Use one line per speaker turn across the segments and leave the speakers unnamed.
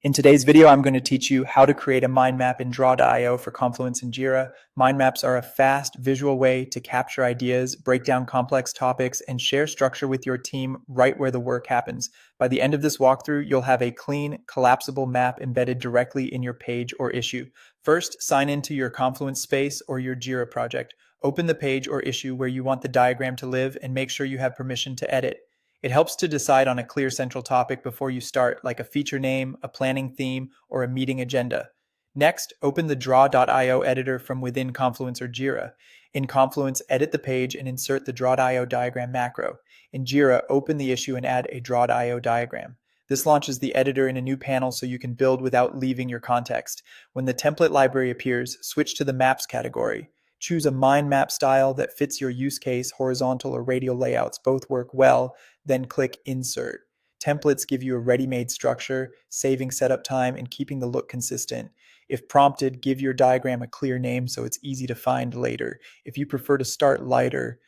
In today's video, I'm going to teach you how to create a mind map in drawio for Confluence and Jira. Mind maps are a fast, visual way to capture ideas, break down complex topics, and share structure with your team right where the work happens. By the end of this walkthrough, you'll have a clean, collapsible map embedded directly in your page or issue. First, sign into your Confluence space or your Jira project. Open the page or issue where you want the diagram to live and make sure you have permission to edit. It helps to decide on a clear central topic before you start, like a feature name, a planning theme, or a meeting agenda. Next, open the draw.io editor from within Confluence or Jira. In Confluence, edit the page and insert the draw.io diagram macro. In Jira, open the issue and add a draw.io diagram. This launches the editor in a new panel so you can build without leaving your context. When the template library appears, switch to the Maps category. Choose a mind map style that fits your use case. Horizontal or radial layouts both work well. Then click Insert. Templates give you a ready-made structure, saving setup time and keeping the look consistent. If prompted, give your diagram a clear name so it's easy to find later. If you prefer to start lighter,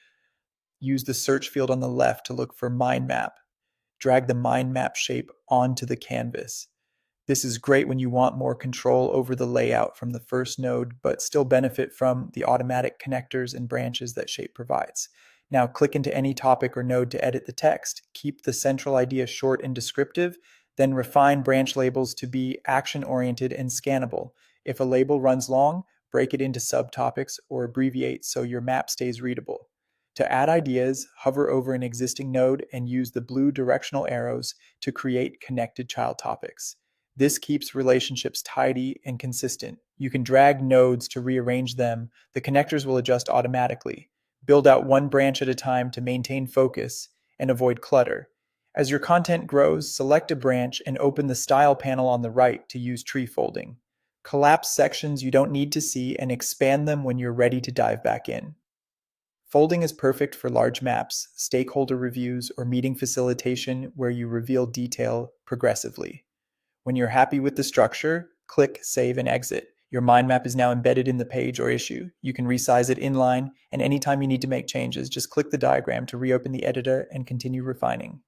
use the search field on the left to look for mind map. Drag the mind map shape onto the canvas. This is great when you want more control over the layout from the first node, but still benefit from the automatic connectors and branches that Shape provides. Now click into any topic or node to edit the text. Keep the central idea short and descriptive, then refine branch labels to be action-oriented and scannable. If a label runs long, break it into subtopics or abbreviate so your map stays readable. To add ideas, hover over an existing node and use the blue directional arrows to create connected child topics. This keeps relationships tidy and consistent. You can drag nodes to rearrange them. The connectors will adjust automatically. Build out one branch at a time to maintain focus and avoid clutter. As your content grows, select a branch and open the Style panel on the right to use tree folding. Collapse sections you don't need to see and expand them when you're ready to dive back in. Folding is perfect for large maps, stakeholder reviews, or meeting facilitation where you reveal detail progressively. When you're happy with the structure, click Save and Exit. Your mind map is now embedded in the page or issue. You can resize it inline, and anytime you need to make changes, just click the diagram to reopen the editor and continue refining.